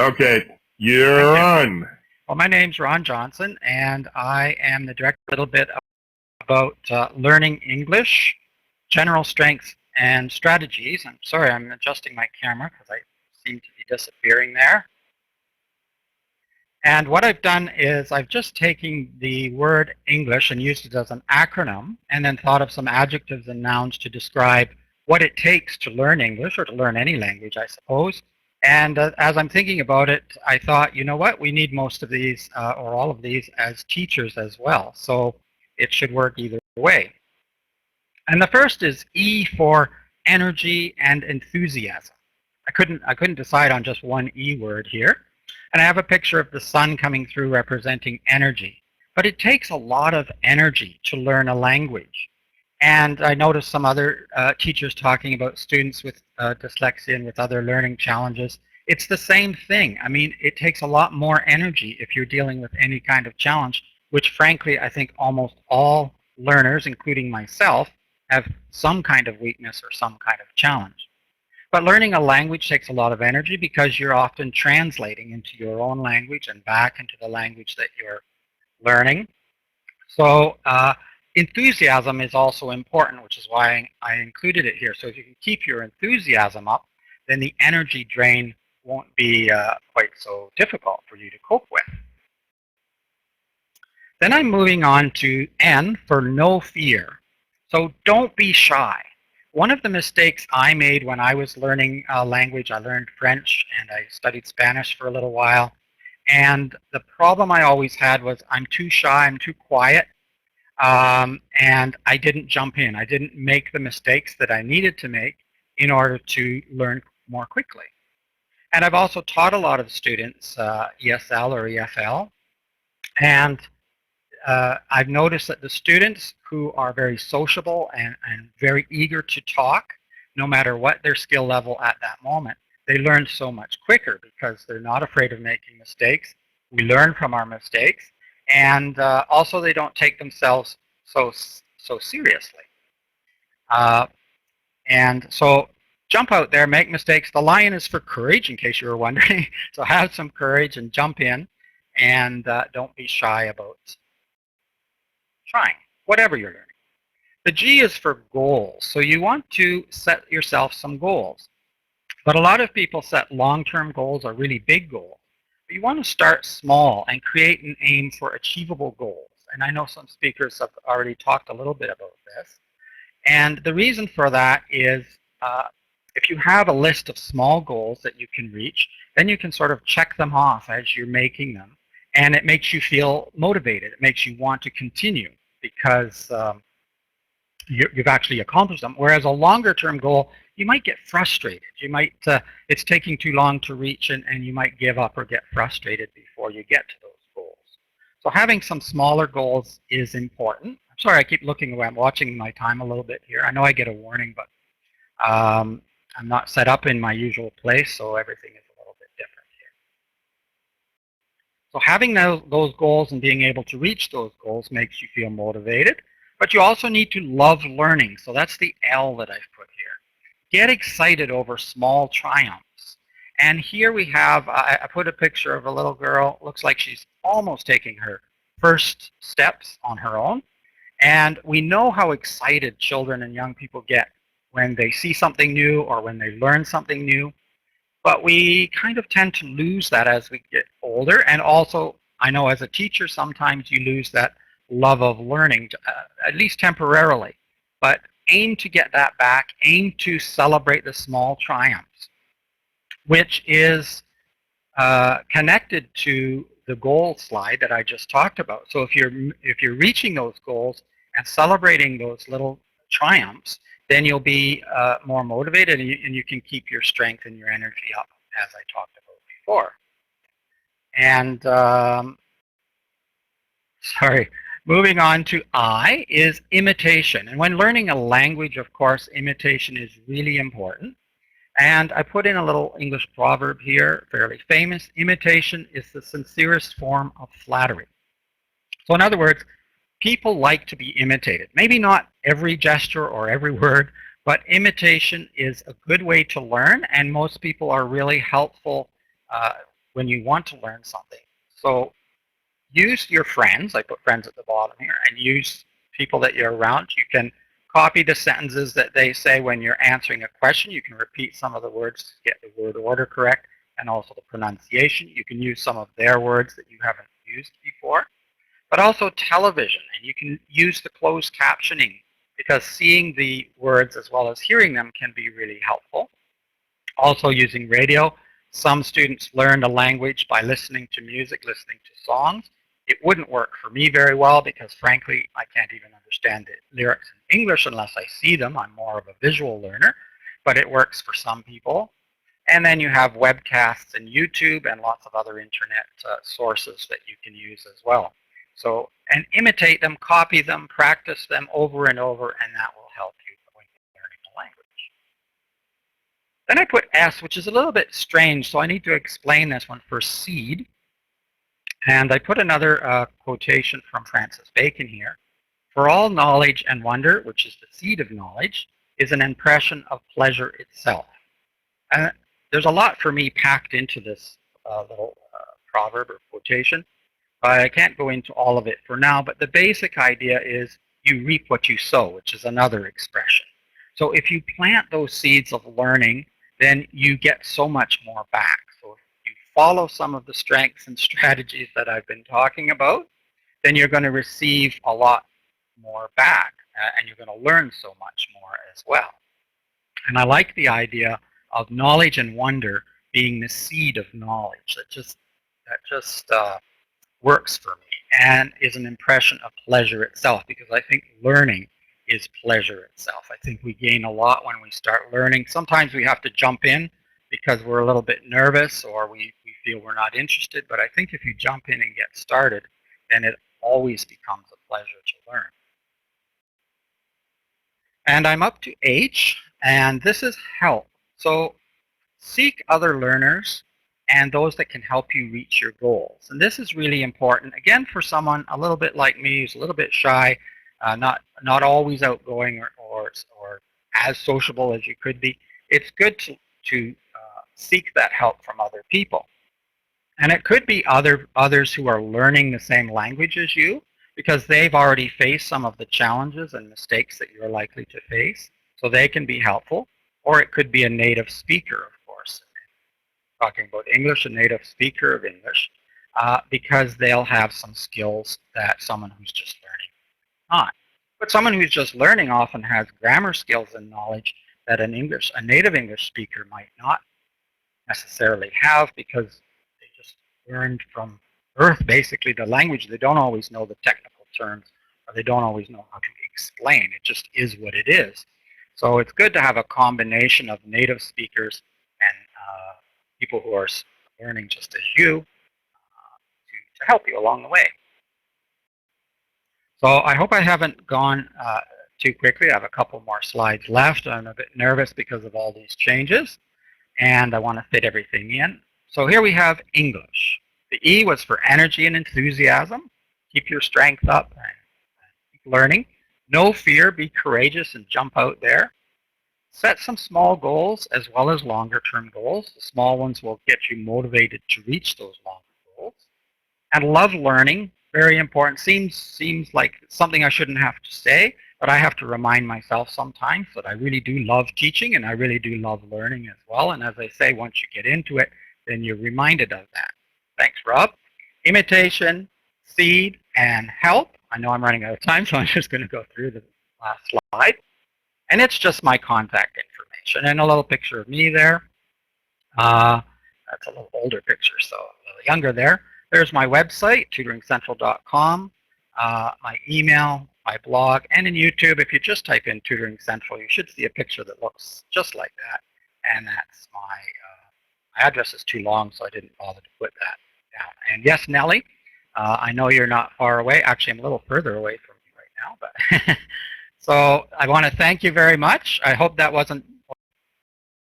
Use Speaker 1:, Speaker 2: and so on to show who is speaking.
Speaker 1: Okay, you're
Speaker 2: Thank you.
Speaker 1: on.
Speaker 2: Well, my name's Ron Johnson, and I am the director a little bit about learning English, general strengths, and strategies. I'm sorry, I'm adjusting my camera because I seem to be disappearing there. And what I've done is I've just taken the word English and used it as an acronym, and then thought of some adjectives and nouns to describe what it takes to learn English, or to learn any language, I suppose. And as I'm thinking about it, I thought, you know what, we need most of these, or all of these, as teachers as well. So it should work either way. And the first is E for energy and enthusiasm. I couldn't decide on just one E word here. And I have a picture of the sun coming through representing energy. But it takes a lot of energy to learn a language. And I noticed some other teachers talking about students with dyslexia and with other learning challenges. It's the same thing. I mean, it takes a lot more energy if you're dealing with any kind of challenge, which frankly, I think almost all learners, including myself, have some kind of weakness or some kind of challenge. But learning a language takes a lot of energy because you're often translating into your own language and back into the language that you're learning. So enthusiasm is also important, which is why I included it here. So if you can keep your enthusiasm up, then the energy drain won't be quite so difficult for you to cope with. Then I'm moving on to N for no fear. So don't be shy. One of the mistakes I made when I was learning a language, I learned French and I studied Spanish for a little while. And the problem I always had was I'm too shy, I'm too quiet, and I didn't jump in. I didn't make the mistakes that I needed to make in order to learn more quickly. And I've also taught a lot of students ESL or EFL, and I've noticed that the students who are very sociable and very eager to talk, no matter what their skill level at that moment, they learn so much quicker because they're not afraid of making mistakes. We learn from our mistakes, and also they don't take themselves so seriously. And so jump out there, make mistakes. The lion is for courage, in case you were wondering. So have some courage and jump in, and don't be shy about trying, whatever you're learning. The G is for goals. So you want to set yourself some goals. But a lot of people set long-term goals or really big goals. But you want to start small and create an aim for achievable goals. And I know some speakers have already talked a little bit about this. And the reason for that is if you have a list of small goals that you can reach, then you can sort of check them off as you're making them. And it makes you feel motivated. It makes you want to continue because you've actually accomplished them. Whereas a longer term goal, you might get frustrated. You might, it's taking too long to reach, and you might give up or get frustrated before you get to those goals. So having some smaller goals is important. I'm sorry, I keep looking away. I'm watching my time a little bit here. I know I get a warning, but I'm not set up in my usual place, so everything is a little bit different here. So having those goals and being able to reach those goals makes you feel motivated. But you also need to love learning. So that's the L that I've put here. Get excited over small triumphs. And here we have, I put a picture of a little girl. Looks like she's almost taking her first steps on her own. And we know how excited children and young people get when they see something new or when they learn something new. But we kind of tend to lose that as we get older. And also, I know as a teacher, sometimes you lose that love of learning, at least temporarily. But aim to get that back. Aim to celebrate the small triumphs, which is connected to the goal slide that I just talked about. So if you're reaching those goals and celebrating those little triumphs, then you'll be more motivated, and you can keep your strength and your energy up, as I talked about before. And sorry, moving on to I is imitation. And when learning a language, of course, imitation is really important. And I put in a little English proverb here, fairly famous. Imitation is the sincerest form of flattery. So in other words, people like to be imitated. Maybe not every gesture or every word, but imitation is a good way to learn, and most people are really helpful when you want to learn something. So use your friends, I put friends at the bottom here, and use people that you're around. You can copy the sentences that they say when you're answering a question. You can repeat some of the words to get the word order correct and also the pronunciation. You can use some of their words that you haven't used before, but also television, and you can use the closed captioning because seeing the words as well as hearing them can be really helpful. Also using radio. Some students learn a language by listening to music, listening to songs. It wouldn't work for me very well because frankly, I can't even understand the lyrics in English unless I see them. I'm more of a visual learner, but it works for some people. And then you have webcasts and YouTube and lots of other internet sources that you can use as well. So, and imitate them, copy them, practice them over and over, and that will help you when you're learning the language. Then I put S, which is a little bit strange, so I need to explain this one for seed. And I put another quotation from Francis Bacon here. For all knowledge and wonder, which is the seed of knowledge, is an impression of pleasure itself. And there's a lot for me packed into this little proverb or quotation. I can't go into all of it for now, but the basic idea is you reap what you sow, which is another expression. So if you plant those seeds of learning, then you get so much more back. So if you follow some of the strengths and strategies that I've been talking about, then you're going to receive a lot more back, and you're going to learn so much more as well. And I like the idea of knowledge and wonder being the seed of knowledge. That just works for me and is an impression of pleasure itself, because I think learning is pleasure itself. I think we gain a lot when we start learning. Sometimes we have to jump in because we're a little bit nervous or we feel we're not interested, but I think if you jump in and get started, then it always becomes a pleasure to learn. And I'm up to H, and this is help. So seek other learners and those that can help you reach your goals. And this is really important, again, for someone a little bit like me who's a little bit shy, not always outgoing or as sociable as you could be. It's good to seek that help from other people. And it could be others who are learning the same language as you, because they've already faced some of the challenges and mistakes that you're likely to face, so they can be helpful. Or it could be a native speaker, of course. Talking about English, a native speaker of English, because they'll have some skills that someone who's just learning not. But someone who's just learning often has grammar skills and knowledge that a native English speaker might not necessarily have, because they just learned from birth basically the language. They don't always know the technical terms, or they don't always know how to explain. It just is what it is. So it's good to have a combination of native speakers and people who are learning just as you to help you along the way. So I hope I haven't gone too quickly. I have a couple more slides left. I'm a bit nervous because of all these changes, and I want to fit everything in. So here we have English. The E was for energy and enthusiasm. Keep your strength up and keep learning. No fear, be courageous and jump out there. Set some small goals as well as longer-term goals. The small ones will get you motivated to reach those longer goals. And love learning, very important. Seems like something I shouldn't have to say, but I have to remind myself sometimes that I really do love teaching and I really do love learning as well. And as I say, once you get into it, then you're reminded of that. Thanks, Rob. Imitation, seed, and help. I know I'm running out of time, so I'm just going to go through the last slide. And it's just my contact information and a little picture of me there. That's a little older picture, so a little younger there. There's my website, tutoringcentral.com, my email, my blog, and in YouTube, if you just type in Tutoring Central, you should see a picture that looks just like that. And that's my address is too long, so I didn't bother to put that down. And yes, Nellie, I know you're not far away. Actually, I'm a little further away from you right now, but so I want to thank you very much. I hope that wasn't